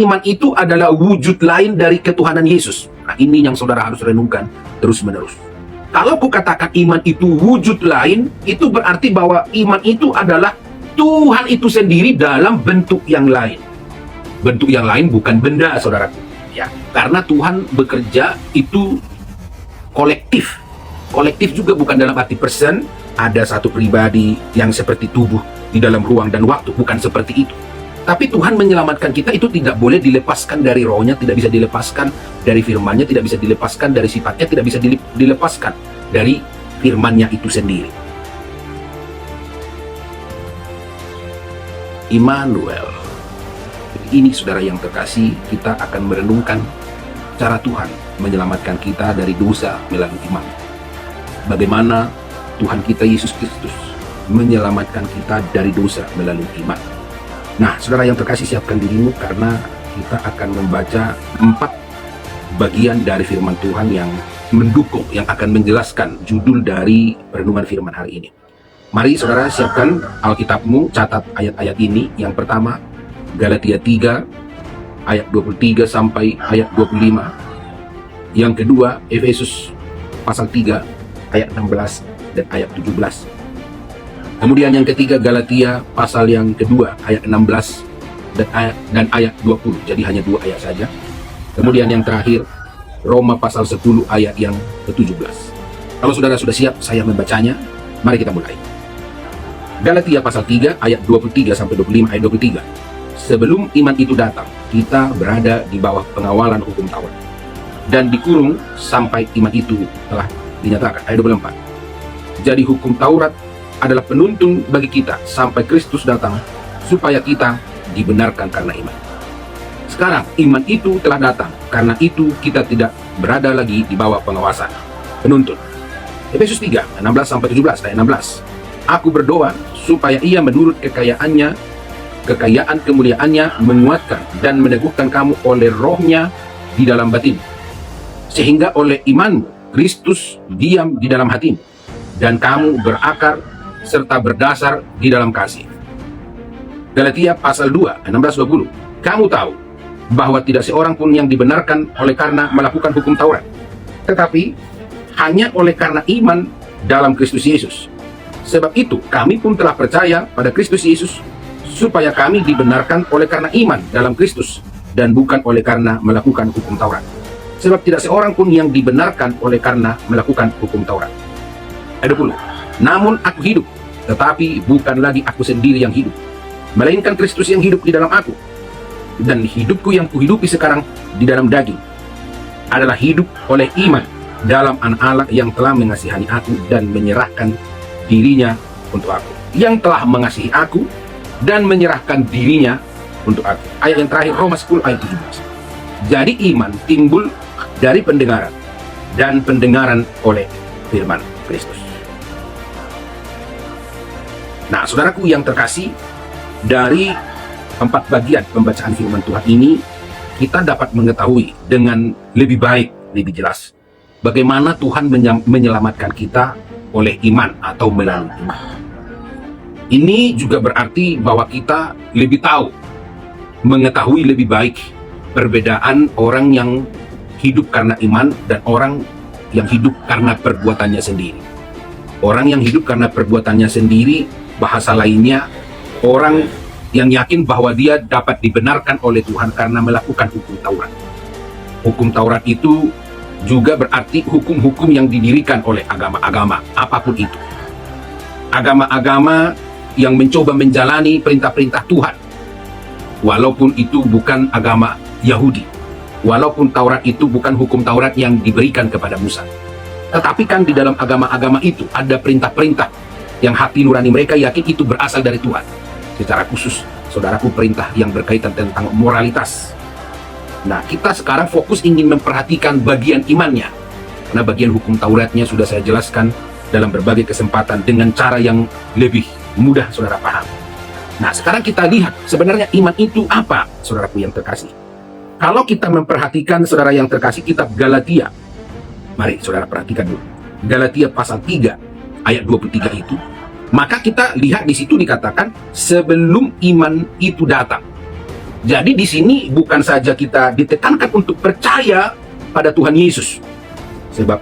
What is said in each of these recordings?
iman itu adalah wujud lain dari ketuhanan Yesus. Nah, ini yang saudara harus renungkan terus-menerus. Kalau kukatakan iman itu wujud lain, itu berarti bahwa iman itu adalah Tuhan itu sendiri dalam bentuk yang lain. Bentuk yang lain bukan benda, saudaraku. Ya, karena Tuhan bekerja itu kolektif. Kolektif juga bukan dalam arti person, ada satu pribadi yang seperti tubuh di dalam ruang dan waktu, bukan seperti itu. Tapi Tuhan menyelamatkan kita itu tidak boleh dilepaskan dari rohnya, tidak bisa dilepaskan dari firman-Nya, tidak bisa dilepaskan dari sifatnya, tidak bisa dilepaskan dari firman-Nya itu sendiri. Immanuel. Ini saudara yang terkasih, kita akan merenungkan cara Tuhan menyelamatkan kita dari dosa melalui iman. Bagaimana Tuhan kita Yesus Kristus menyelamatkan kita dari dosa melalui iman. Nah, saudara yang terkasih, siapkan dirimu karena kita akan membaca 4 bagian dari firman Tuhan yang mendukung, yang akan menjelaskan judul dari renungan firman hari ini. Mari saudara siapkan Alkitabmu, catat ayat-ayat ini. Yang pertama, Galatia 3 ayat 23 sampai ayat 25. Yang kedua, Efesus pasal 3 ayat 16 dan ayat 17. Kemudian yang ketiga, Galatia pasal yang kedua ayat 16 dan ayat 20. Jadi hanya 2 ayat saja. Kemudian yang terakhir, Roma pasal 10 ayat yang ke-17. Kalau saudara sudah siap, saya membacanya. Mari kita mulai. Galatia pasal 3 ayat 23 sampai 25 ayat 23. Sebelum iman itu datang, kita berada di bawah pengawalan hukum Taurat dan dikurung sampai iman itu telah dinyatakan. Ayat 24. Jadi hukum Taurat adalah penuntun bagi kita sampai Kristus datang supaya kita dibenarkan karena iman. Sekarang iman itu telah datang, karena itu kita tidak berada lagi di bawah pengawasan penuntun. Efesus 3 16 sampai 17 ayat 16. Aku berdoa supaya ia menurut kekayaan kemuliaannya menguatkan dan meneguhkan kamu oleh rohnya di dalam batin, sehingga oleh imanmu Kristus diam di dalam hatimu, dan kamu berakar serta berdasar di dalam kasih. Galatia pasal 2 16-20. Kamu tahu bahwa tidak seorang pun yang dibenarkan oleh karena melakukan hukum Taurat, tetapi hanya oleh karena iman dalam Kristus Yesus. Sebab itu kami pun telah percaya pada Kristus Yesus, supaya kami dibenarkan oleh karena iman dalam Kristus, dan bukan oleh karena melakukan hukum Taurat. Sebab tidak seorang pun yang dibenarkan oleh karena melakukan hukum Taurat. Ayat 20. Namun aku hidup, tetapi bukan lagi aku sendiri yang hidup, melainkan Kristus yang hidup di dalam aku. Dan hidupku yang kuhidupi sekarang di dalam daging adalah hidup oleh iman dalam Anak Allah yang telah mengasihani aku dan menyerahkan dirinya untuk aku. Yang telah mengasihi aku dan menyerahkan dirinya untuk aku. Ayat yang terakhir, Roma 10 ayat 17. Jadi iman timbul dari pendengaran, dan pendengaran oleh firman Kristus. Nah, saudaraku yang terkasih, dari 4 bagian pembacaan firman Tuhan ini, kita dapat mengetahui dengan lebih baik, lebih jelas, bagaimana Tuhan menyelamatkan kita oleh iman atau melalui iman. Ini juga berarti bahwa kita lebih tahu, mengetahui lebih baik perbedaan orang yang hidup karena iman dan orang yang hidup karena perbuatannya sendiri. Orang yang hidup karena perbuatannya sendiri, bahasa lainnya, orang yang yakin bahwa dia dapat dibenarkan oleh Tuhan karena melakukan hukum Taurat. Hukum Taurat itu juga berarti hukum-hukum yang didirikan oleh agama-agama, apapun itu. Agama-agama yang mencoba menjalani perintah-perintah Tuhan, walaupun itu bukan agama Yahudi, walaupun Taurat itu bukan hukum Taurat yang diberikan kepada Musa. Tetapi kan di dalam agama-agama itu ada perintah-perintah yang hati nurani mereka yakin itu berasal dari Tuhan. Secara khusus, saudaraku, perintah yang berkaitan tentang moralitas. Nah, kita sekarang fokus ingin memperhatikan bagian imannya, karena bagian hukum Tauratnya sudah saya jelaskan dalam berbagai kesempatan dengan cara yang lebih mudah saudara paham. Nah, sekarang kita lihat sebenarnya iman itu apa, saudaraku yang terkasih. Kalau kita memperhatikan, saudara yang terkasih, kitab Galatia, mari saudara perhatikan dulu. Galatia pasal 3 ayat 23 itu, maka kita lihat di situ dikatakan sebelum iman itu datang. Jadi di sini bukan saja kita ditekankan untuk percaya pada Tuhan Yesus, sebab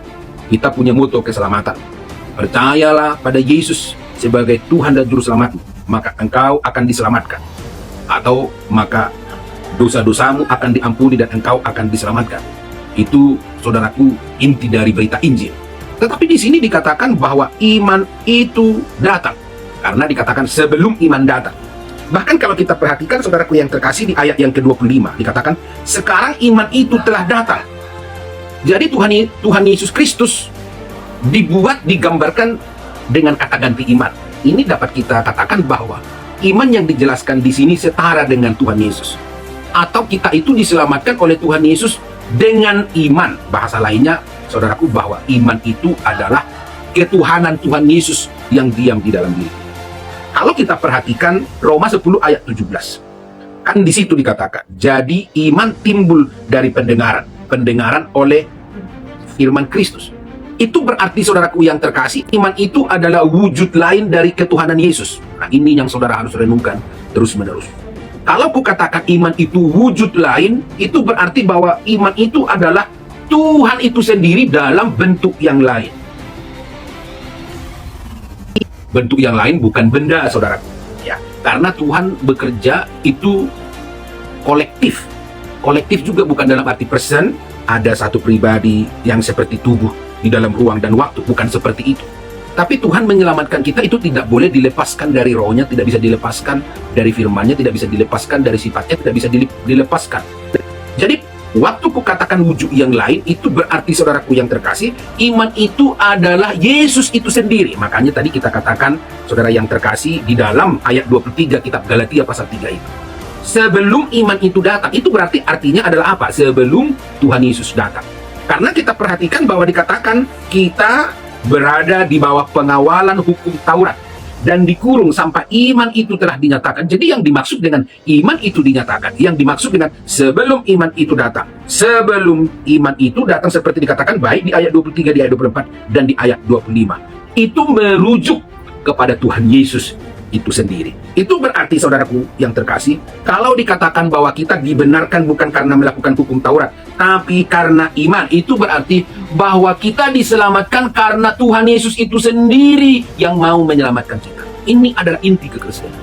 kita punya moto keselamatan. Percayalah pada Yesus sebagai Tuhan dan Juru Selamatmu, maka engkau akan diselamatkan. Atau maka dosa-dosamu akan diampuni dan engkau akan diselamatkan. Itu, saudaraku, inti dari berita Injil. Tetapi di sini dikatakan bahwa iman itu datang. Karena dikatakan sebelum iman datang. Bahkan kalau kita perhatikan, saudaraku yang terkasih, di ayat yang ke-25 dikatakan sekarang iman itu telah datang. Jadi Tuhan Yesus Kristus digambarkan dengan kata ganti iman. Ini dapat kita katakan bahwa iman yang dijelaskan di sini setara dengan Tuhan Yesus. Atau kita itu diselamatkan oleh Tuhan Yesus dengan iman. Bahasa lainnya, saudaraku, bahwa iman itu adalah ketuhanan Tuhan Yesus yang diam di dalam diri. Kalau kita perhatikan Roma 10 ayat 17, kan di situ dikatakan, jadi iman timbul dari pendengaran oleh firman Kristus. Itu berarti, saudaraku yang terkasih, iman itu adalah wujud lain dari ketuhanan Yesus. Nah, ini yang saudara harus renungkan terus-menerus. Kalau kukatakan iman itu wujud lain, itu berarti bahwa iman itu adalah Tuhan itu sendiri dalam bentuk yang lain. Bentuk yang lain bukan benda, saudaraku. Ya, karena Tuhan bekerja itu kolektif. Kolektif juga bukan dalam arti person, ada satu pribadi yang seperti tubuh di dalam ruang dan waktu, bukan seperti itu. Tapi Tuhan menyelamatkan kita itu tidak boleh dilepaskan dari rohnya, tidak bisa dilepaskan dari firman-Nya, tidak bisa dilepaskan dari sifatnya, tidak bisa dilepaskan. Jadi, waktu kukatakan wujud yang lain, itu berarti, saudaraku yang terkasih, iman itu adalah Yesus itu sendiri. Makanya tadi kita katakan, saudara yang terkasih, di dalam ayat 23 kitab Galatia pasal 3 itu. Sebelum iman itu datang, itu berarti artinya adalah apa? Sebelum Tuhan Yesus datang. Karena kita perhatikan bahwa dikatakan kita berada di bawah pengawalan hukum Taurat dan dikurung sampai iman itu telah dinyatakan. Jadi yang dimaksud dengan iman itu dinyatakan, yang dimaksud dengan sebelum iman itu datang. Sebelum iman itu datang seperti dikatakan baik di ayat 23, di ayat 24, dan di ayat 25. Itu merujuk kepada Tuhan Yesus itu sendiri. Itu berarti, saudaraku yang terkasih, kalau dikatakan bahwa kita dibenarkan bukan karena melakukan hukum Taurat, tapi karena iman, itu berarti bahwa kita diselamatkan karena Tuhan Yesus itu sendiri yang mau menyelamatkan kita. Ini adalah inti kekristenan.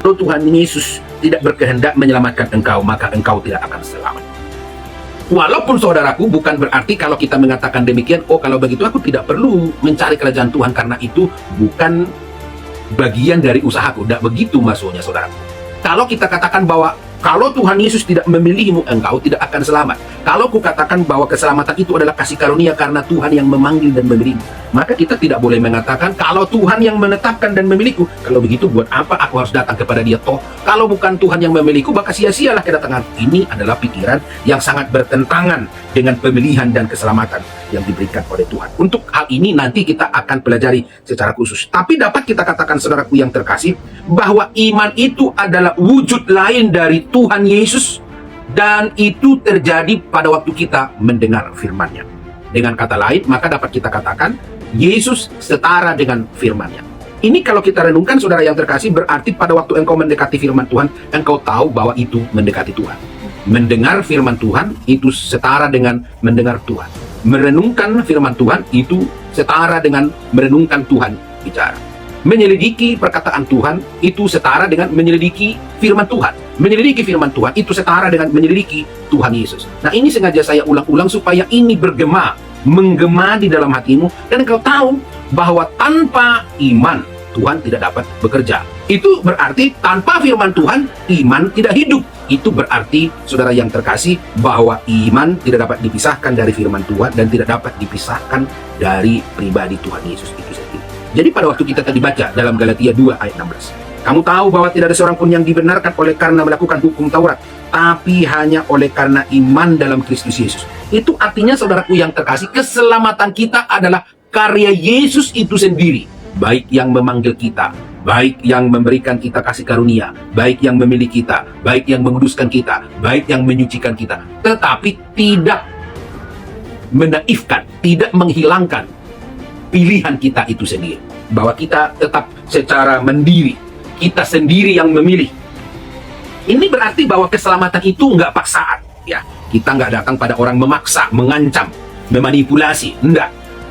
Kalau Tuhan Yesus tidak berkehendak menyelamatkan engkau, maka engkau tidak akan selamat. Walaupun, saudaraku, bukan berarti kalau kita mengatakan demikian, oh kalau begitu aku tidak perlu mencari kerajaan Tuhan karena itu bukan bagian dari usahaku. Tidak begitu maksudnya, saudaraku. Kalau kita katakan bahwa kalau Tuhan Yesus tidak memilihmu, engkau tidak akan selamat. Kalau kukatakan bahwa keselamatan itu adalah kasih karunia karena Tuhan yang memanggil dan memilihmu, maka kita tidak boleh mengatakan kalau Tuhan yang menetapkan dan memilihku, kalau begitu buat apa aku harus datang kepada dia? Toh kalau bukan Tuhan yang memilihku, maka sia-sialah kedatangan. Ini adalah pikiran yang sangat bertentangan dengan pemilihan dan keselamatan yang diberikan oleh Tuhan. Untuk hal ini nanti kita akan pelajari secara khusus. Tapi dapat kita katakan, saudaraku yang terkasih, bahwa iman itu adalah wujud lain dari Tuhan Yesus, dan itu terjadi pada waktu kita mendengar firman-Nya. Dengan kata lain, maka dapat kita katakan Yesus setara dengan firman-Nya. Ini kalau kita renungkan, saudara yang terkasih, berarti pada waktu engkau mendekati firman Tuhan, engkau tahu bahwa itu mendekati Tuhan. Mendengar firman Tuhan itu setara dengan mendengar Tuhan. Merenungkan firman Tuhan itu setara dengan merenungkan Tuhan bicara. Menyelidiki perkataan Tuhan itu setara dengan menyelidiki firman Tuhan. Menyelidiki firman Tuhan itu setara dengan menyelidiki Tuhan Yesus. Nah, ini sengaja saya ulang-ulang supaya ini menggema di dalam hatimu, dan engkau tahu bahwa tanpa iman Tuhan tidak dapat bekerja. Itu berarti tanpa firman Tuhan iman tidak hidup. Itu berarti, saudara yang terkasih, bahwa iman tidak dapat dipisahkan dari firman Tuhan dan tidak dapat dipisahkan dari pribadi Tuhan Yesus itu sendiri. Jadi pada waktu kita tadi baca dalam Galatia 2 ayat 16, kamu tahu bahwa tidak ada seorang pun yang dibenarkan oleh karena melakukan hukum Taurat, tapi hanya oleh karena iman dalam Kristus Yesus. Itu artinya, saudaraku yang terkasih, keselamatan kita adalah karya Yesus itu sendiri. Baik yang memanggil kita, baik yang memberikan kita kasih karunia, baik yang memilih kita, baik yang menguduskan kita, baik yang menyucikan kita. Tetapi tidak menaifkan, tidak menghilangkan pilihan kita itu sendiri. Bahwa kita tetap secara mandiri, kita sendiri yang memilih. Ini berarti bahwa keselamatan itu nggak paksaan, ya. Kita nggak datang pada orang memaksa, mengancam, memanipulasi, enggak.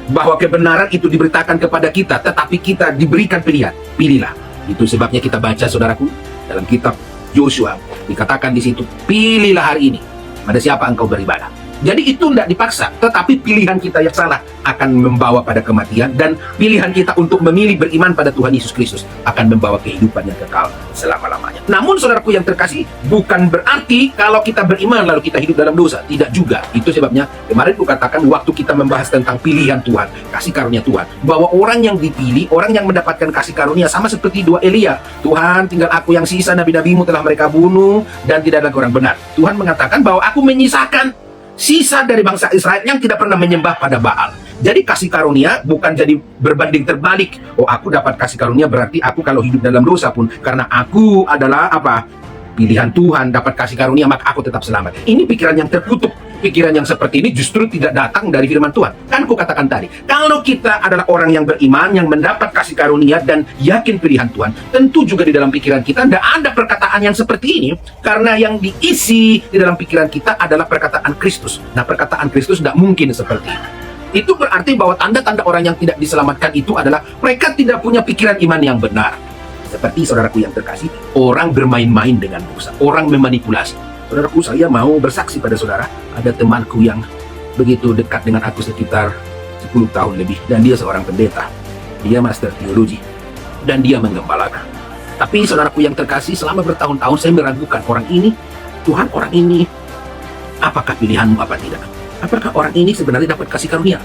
Bahwa kebenaran itu diberitakan kepada kita, tetapi kita diberikan pilihan. Pilihlah. Itu sebabnya kita baca, saudaraku, dalam kitab Yosua dikatakan di situ, pilihlah hari ini pada siapa engkau beribadah. Jadi itu tidak dipaksa, tetapi pilihan kita yang salah akan membawa pada kematian, dan pilihan kita untuk memilih beriman pada Tuhan Yesus Kristus akan membawa kehidupan yang kekal selama-lamanya. Namun saudaraku yang terkasih, bukan berarti kalau kita beriman lalu kita hidup dalam dosa. Tidak juga. Itu sebabnya kemarin kukatakan waktu kita membahas tentang pilihan Tuhan, kasih karunia Tuhan, bahwa orang yang dipilih, orang yang mendapatkan kasih karunia sama seperti dua Elia. Tuhan, tinggal aku yang sisa, nabi-nabimu telah mereka bunuh dan tidak ada orang benar. Tuhan mengatakan bahwa aku menyisakan sisa dari bangsa Israel yang tidak pernah menyembah pada Baal. Jadi kasih karunia bukan jadi berbanding terbalik. Oh, aku dapat kasih karunia berarti aku kalau hidup dalam dosa pun, karena aku adalah apa? Pilihan Tuhan, dapat kasih karunia, maka aku tetap selamat. Ini pikiran yang terkutuk. Pikiran yang seperti ini justru tidak datang dari firman Tuhan. Kan ku katakan tadi, kalau kita adalah orang yang beriman, yang mendapat kasih karunia dan yakin pilihan Tuhan, tentu juga di dalam pikiran kita tidak ada perkataan yang seperti ini, karena yang diisi di dalam pikiran kita adalah perkataan Kristus. Nah, perkataan Kristus tidak mungkin seperti itu. Itu berarti bahwa tanda-tanda orang yang tidak diselamatkan itu adalah mereka tidak punya pikiran iman yang benar. Seperti saudaraku yang terkasih, orang bermain-main dengan dosa, orang memanipulasi. Saudaraku, saya mau bersaksi pada saudara, ada temanku yang begitu dekat dengan aku sekitar 10 tahun lebih, dan dia seorang pendeta. Dia master teologi, dan dia menggembalakan. Tapi saudaraku yang terkasih, selama bertahun-tahun saya meragukan orang ini, Tuhan, orang ini, apakah pilihanmu apa tidak? Apakah orang ini sebenarnya dapat kasih karunia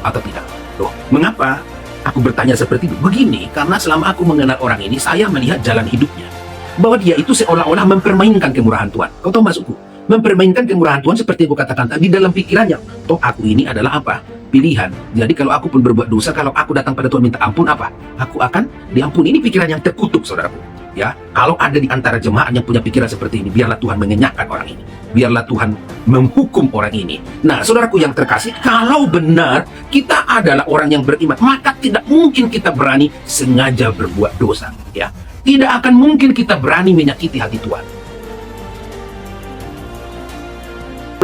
atau tidak? Loh, mengapa aku bertanya seperti itu? Begini, karena selama aku mengenal orang ini, saya melihat jalan hidupnya, bahwa dia itu seolah-olah mempermainkan kemurahan Tuhan. Kau tahu maksudku? Mempermainkan kemurahan Tuhan seperti yang aku katakan tadi dalam pikirannya. Toh aku ini adalah apa? Pilihan. Jadi kalau aku pun berbuat dosa, kalau aku datang pada Tuhan minta ampun, apa? Aku akan diampuni. Ini pikiran yang terkutuk, saudaraku. Ya, kalau ada di antara jemaat yang punya pikiran seperti ini, biarlah Tuhan mengenyahkan orang ini. Biarlah Tuhan menghukum orang ini. Nah, saudaraku yang terkasih, kalau benar kita adalah orang yang beriman, maka tidak mungkin kita berani sengaja berbuat dosa. Ya, tidak akan mungkin kita berani menyakiti hati Tuhan.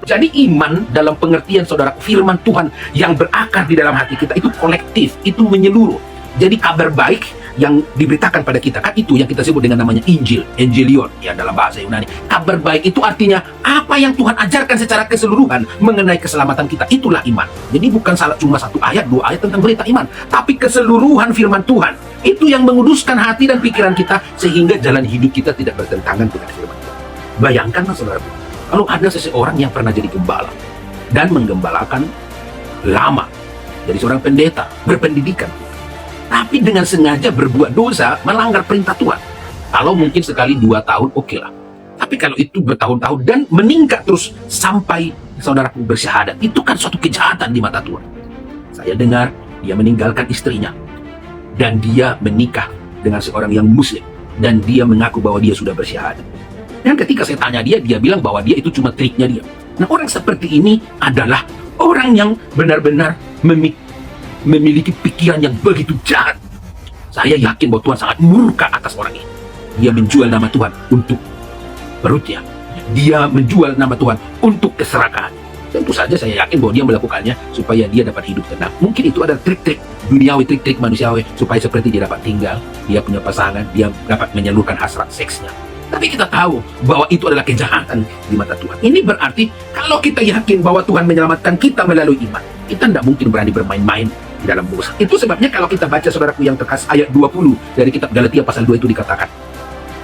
Jadi iman dalam pengertian saudara, firman Tuhan yang berakar di dalam hati kita itu kolektif, itu menyeluruh. Jadi kabar baik yang diberitakan pada kita, kan itu yang kita sebut dengan namanya Injil, Evangelion ya dalam bahasa Yunani. Kabar baik itu artinya apa yang Tuhan ajarkan secara keseluruhan mengenai keselamatan kita, itulah iman. Jadi bukan salah cuma satu ayat, dua ayat tentang berita iman, tapi keseluruhan firman Tuhan. Itu yang menguduskan hati dan pikiran kita sehingga jalan hidup kita tidak bertentangan dengan firman Tuhan. Bayangkanlah saudara, kalau ada seseorang yang pernah jadi gembala dan menggembalakan lama, jadi seorang pendeta berpendidikan, tapi dengan sengaja berbuat dosa, melanggar perintah Tuhan. Kalau mungkin sekali 2 tahun, oke lah. Tapi kalau itu bertahun-tahun dan meningkat terus sampai saudaraku bersyahadat, itu kan suatu kejahatan di mata Tuhan. Saya dengar dia meninggalkan istrinya dan dia menikah dengan seorang yang muslim, dan dia mengaku bahwa dia sudah bersyahadat. Dan ketika saya tanya dia bilang bahwa dia itu cuma triknya dia. Nah, orang seperti ini adalah orang yang benar-benar memiliki pikiran yang begitu jahat. Saya yakin bahwa Tuhan sangat murka atas orang ini. Dia menjual nama Tuhan untuk perutnya. Dia menjual nama Tuhan untuk keserakahan. Tentu saja saya yakin bahwa dia melakukannya supaya dia dapat hidup tenang. Mungkin itu ada trik-trik duniawi, trik-trik manusiawi supaya seperti dia dapat tinggal, dia punya pasangan, dia dapat menyalurkan hasrat seksnya. Tapi kita tahu bahwa itu adalah kejahatan di mata Tuhan. Ini berarti kalau kita yakin bahwa Tuhan menyelamatkan kita melalui iman, kita tidak mungkin berani bermain-main di dalam dosa. Itu sebabnya kalau kita baca saudaraku yang terkasih ayat 20 dari kitab Galatia pasal 2 itu dikatakan,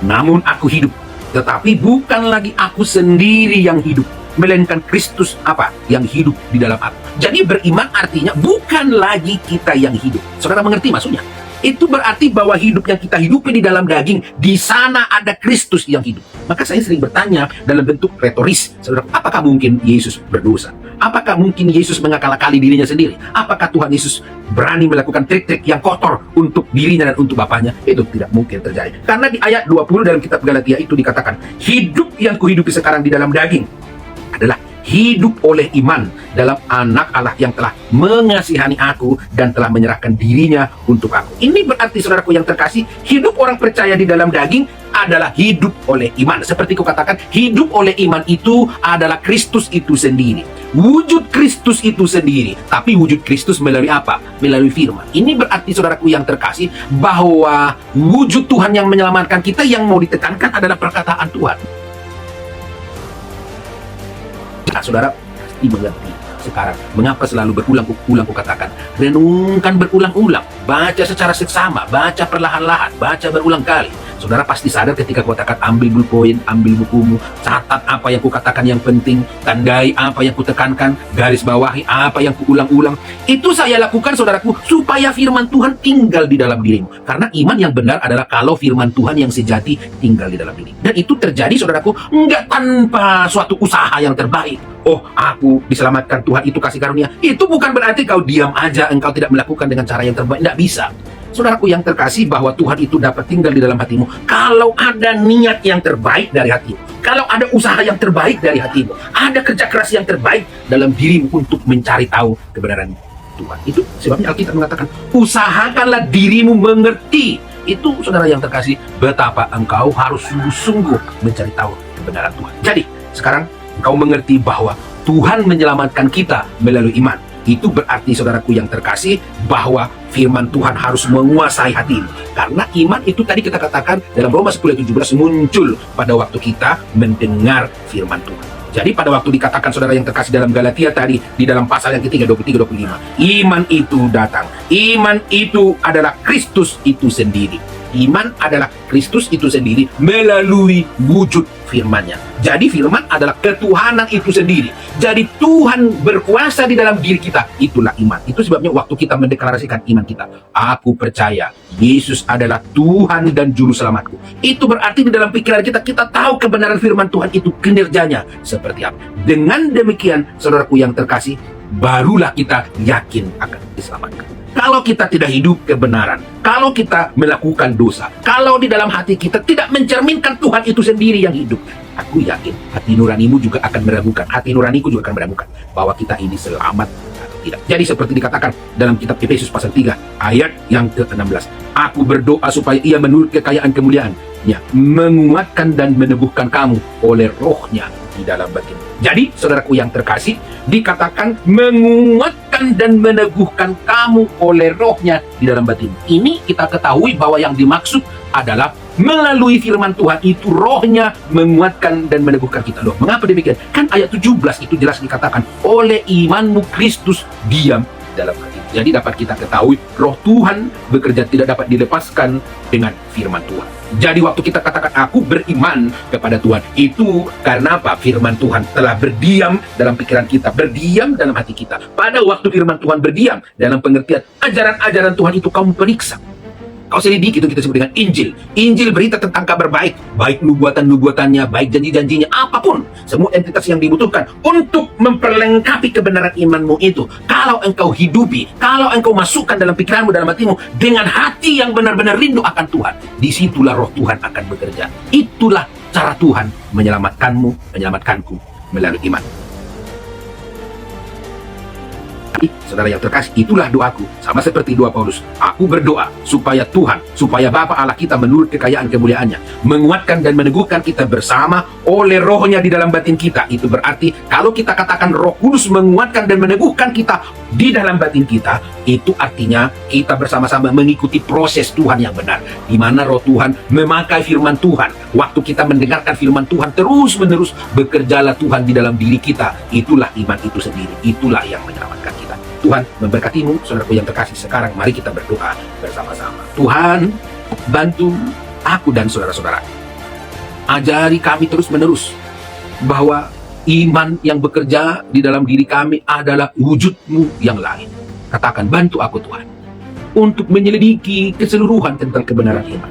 namun aku hidup, tetapi bukan lagi aku sendiri yang hidup, melainkan Kristus apa? Yang hidup di dalam aku. Jadi beriman artinya bukan lagi kita yang hidup. Saudara mengerti maksudnya? Itu berarti bahwa hidup yang kita hidupi di dalam daging, di sana ada Kristus yang hidup. Maka saya sering bertanya dalam bentuk retoris, saudara, apakah mungkin Yesus berdosa? Apakah mungkin Yesus mengakal-akali dirinya sendiri? Apakah Tuhan Yesus berani melakukan trik-trik yang kotor untuk dirinya dan untuk Bapaknya? Itu tidak mungkin terjadi. Karena di ayat 20 dalam kitab Galatia itu dikatakan, hidup yang kuhidupi sekarang di dalam daging adalah hidup oleh iman dalam anak Allah yang telah mengasihani aku dan telah menyerahkan dirinya untuk aku. Ini berarti, saudaraku yang terkasih, hidup orang percaya di dalam daging adalah hidup oleh iman. Seperti kukatakan, hidup oleh iman itu adalah Kristus itu sendiri. Wujud Kristus itu sendiri. Tapi wujud Kristus melalui apa? Melalui firman. Ini berarti, saudaraku yang terkasih, bahwa wujud Tuhan yang menyelamatkan kita yang mau ditekankan adalah perkataan Tuhan. Nah, saudara pasti mengerti sekarang mengapa selalu berulang-ulang kukatakan, renungkan berulang-ulang, baca secara seksama, baca perlahan-lahan, baca berulang kali. Saudara pasti sadar ketika kukatakan ambil bullpoint, ambil bukumu, catat apa yang kukatakan yang penting, tandai apa yang kutekankan, garis bawahi apa yang kuulang-ulang. Itu saya lakukan, saudaraku, supaya firman Tuhan tinggal di dalam dirimu. Karena iman yang benar adalah kalau firman Tuhan yang sejati tinggal di dalam diri. Dan itu terjadi, saudaraku, enggak tanpa suatu usaha yang terbaik. Oh, aku diselamatkan, Tuhan itu kasih karunia. Itu bukan berarti kau diam aja, engkau tidak melakukan dengan cara yang terbaik. Tidak bisa. Saudaraku yang terkasih, bahwa Tuhan itu dapat tinggal di dalam hatimu kalau ada niat yang terbaik dari hatimu, kalau ada usaha yang terbaik dari hatimu, ada kerja keras yang terbaik dalam dirimu untuk mencari tahu kebenaran Tuhan. Itu sebabnya Alkitab mengatakan, usahakanlah dirimu mengerti. Itu, saudara yang terkasih, betapa engkau harus sungguh-sungguh mencari tahu kebenaran Tuhan. Jadi sekarang engkau mengerti bahwa Tuhan menyelamatkan kita melalui iman. Itu berarti, saudaraku yang terkasih, bahwa firman Tuhan harus menguasai hatimu. Karena iman itu tadi kita katakan dalam Roma 10:17 muncul pada waktu kita mendengar firman Tuhan. Jadi pada waktu dikatakan, saudara yang terkasih, dalam Galatia tadi, di dalam pasal yang ketiga 23-25, iman itu datang. Iman itu adalah Kristus itu sendiri. Iman adalah Kristus itu sendiri melalui wujud firman-Nya. Jadi firman adalah ketuhanan itu sendiri. Jadi Tuhan berkuasa di dalam diri kita. Itulah iman. Itu sebabnya waktu kita mendeklarasikan iman kita, aku percaya Yesus adalah Tuhan dan Juru Selamatku. Itu berarti di dalam pikiran kita, kita tahu kebenaran firman Tuhan itu kinerjanya seperti apa. Dengan demikian, saudaraku yang terkasih, barulah kita yakin akan diselamatkan. Kalau kita tidak hidup kebenaran, kalau kita melakukan dosa, kalau di dalam hati kita tidak mencerminkan Tuhan itu sendiri yang hidup, aku yakin hati nuranimu juga akan meragukan, hati nuraniku juga akan meragukan bahwa kita ini selamat atau tidak. Jadi seperti dikatakan dalam kitab Efesus pasal 3 ayat yang ke-16, aku berdoa supaya ia menurut kekayaan kemuliaan-Nya menguatkan dan meneguhkan kamu oleh Roh-Nya di dalam batin. Jadi, saudaraku yang terkasih, dikatakan menguatkan dan meneguhkan kamu oleh Roh-Nya di dalam batin. Ini kita ketahui bahwa yang dimaksud adalah melalui firman Tuhan itu Roh-Nya menguatkan dan meneguhkan kita. Loh, mengapa demikian? Kan ayat 17 itu jelas dikatakan, oleh imanmu Kristus diam dalam hati. Jadi dapat kita ketahui Roh Tuhan bekerja tidak dapat dilepaskan dengan firman Tuhan. Jadi waktu kita katakan aku beriman kepada Tuhan, itu karena apa? Firman Tuhan telah berdiam dalam pikiran kita, berdiam dalam hati kita. Pada waktu firman Tuhan berdiam dalam pengertian ajaran-ajaran Tuhan itu kamu periksa, kau selidiki, itu kita sebut dengan Injil. Injil berita tentang kabar baik, baik nubuatan-nubuatannya, baik janji-janjinya, apapun, semua entitas yang dibutuhkan untuk memperlengkapi kebenaran imanmu itu. Kalau engkau hidupi, kalau engkau masukkan dalam pikiranmu, dalam hatimu, dengan hati yang benar-benar rindu akan Tuhan, disitulah Roh Tuhan akan bekerja. Itulah cara Tuhan menyelamatkanmu, menyelamatkanku melalui iman. Saudara yang terkasih, itulah doaku. Sama seperti doa Paulus. Aku berdoa supaya Tuhan, supaya Bapa Allah kita menurut kekayaan kemuliaan-Nya menguatkan dan meneguhkan kita bersama oleh Roh-Nya di dalam batin kita. Itu berarti kalau kita katakan Roh Kudus menguatkan dan meneguhkan kita di dalam batin kita, itu artinya kita bersama-sama mengikuti proses Tuhan yang benar, di mana Roh Tuhan memakai firman Tuhan. Waktu kita mendengarkan firman Tuhan, terus-menerus bekerjalah Tuhan di dalam diri kita. Itulah iman itu sendiri. Itulah yang menyelamatkan kita. Tuhan memberkatimu, saudaraku yang terkasih. Sekarang mari kita berdoa bersama-sama. Tuhan, bantu aku dan saudara-saudara. Ajari kami terus-menerus bahwa iman yang bekerja di dalam diri kami adalah wujud-Mu yang lain. Katakan, bantu aku Tuhan untuk menyelidiki keseluruhan tentang kebenaran iman.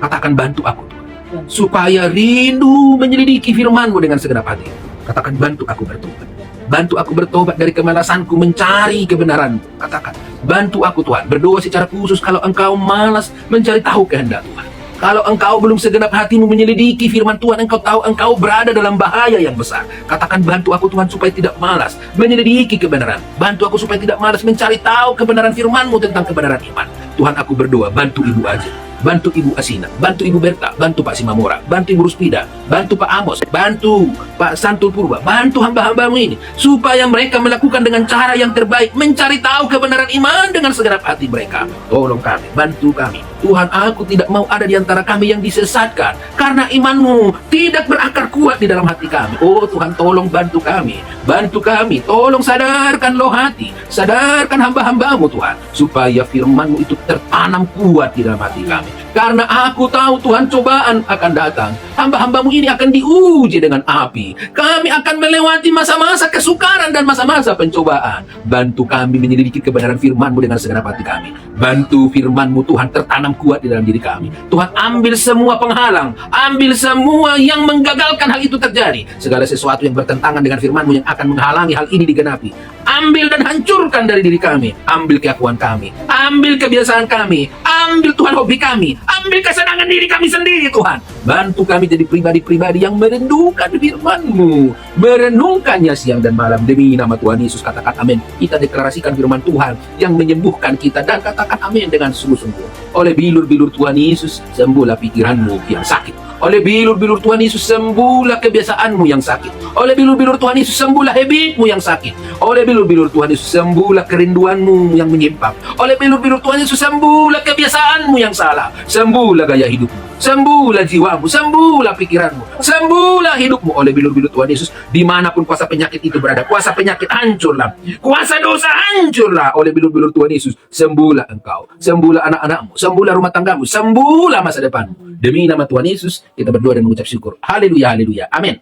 Katakan, bantu aku Tuhan supaya rindu menyelidiki firman-Mu dengan segenap hati. Katakan, bantu aku bertobat. Bantu aku bertobat dari kemalasanku mencari kebenaran. Katakan, bantu aku Tuhan berdoa secara khusus kalau engkau malas mencari tahu kehendak Tuhan. Kalau engkau belum segenap hatimu menyelidiki firman Tuhan, engkau tahu engkau berada dalam bahaya yang besar. Katakan, bantu aku Tuhan supaya tidak malas menyelidiki kebenaran. Bantu aku supaya tidak malas mencari tahu kebenaran firman-Mu tentang kebenaran iman. Tuhan, aku berdoa, bantu Ibu Aji, bantu Ibu Asina, bantu Ibu Berta, bantu Pak Simamora, bantu Ibu Ruspida, bantu Pak Amos, bantu Pak Santul Purba, bantu hamba-hambamu ini, supaya mereka melakukan dengan cara yang terbaik, mencari tahu kebenaran iman dengan segenap hati mereka. Tolong kami, bantu kami. Tuhan, aku tidak mau ada di antara kami yang disesatkan, karena iman-Mu tidak berakar kuat di dalam hati kami. Oh Tuhan, tolong bantu kami, tolong sadarkan loh hati, sadarkan hamba-hambamu Tuhan, supaya firman-Mu itu tertanam kuat di dalam hati kami. Karena aku tahu Tuhan, cobaan akan datang. Hamba-hambamu ini akan diuji dengan api. Kami akan melewati masa-masa kesukaran dan masa-masa pencobaan. Bantu kami menyelidiki kebenaran firman-Mu dengan segenap hati kami. Bantu firman-Mu Tuhan tertanam kuat di dalam diri kami. Tuhan, ambil semua penghalang, ambil semua yang menggagalkan hal itu terjadi. Segala sesuatu yang bertentangan dengan firman-Mu yang akan menghalangi hal ini digenapi, ambil dan hancurkan dari diri kami. Ambil keakuan kami, ambil kebiasaan kami, ambil Tuhan hobi kami, ambil kesenangan diri kami sendiri Tuhan. Bantu kami jadi pribadi-pribadi yang merenungkan firman-Mu, merenungkannya siang dan malam. Demi nama Tuhan Yesus, katakan amin. Kita deklarasikan firman Tuhan yang menyembuhkan kita, dan katakan amin dengan sungguh-sungguh. Oleh bilur-bilur Tuhan Yesus, sembuhlah pikiranmu yang sakit. Oleh bilur-bilur Tuhan Yesus, sembuhlah kebiasaanmu yang sakit. Oleh bilur-bilur Tuhan Yesus, sembuhlah habitmu yang sakit. Oleh bilur-bilur Tuhan Yesus, sembuhlah kerinduanmu yang menyimpang. Oleh bilur-bilur Tuhan Yesus, sembuhlah kebiasaanmu yang salah. Sembuhlah gaya hidupmu, sembuhlah jiwamu, sembuhlah pikiranmu, sembuhlah hidupmu. Oleh bilur-bilur Tuhan Yesus, dimanapun kuasa penyakit itu berada, kuasa penyakit hancurlah, kuasa dosa hancurlah. Oleh bilur-bilur Tuhan Yesus, sembuhlah engkau, sembuhlah anak-anakmu, sembuhlah rumah tanggamu, sembuhlah masa depanmu. Demi nama Tuhan Yesus, kita berdoa dan mengucap syukur. Haleluya, haleluya, amin.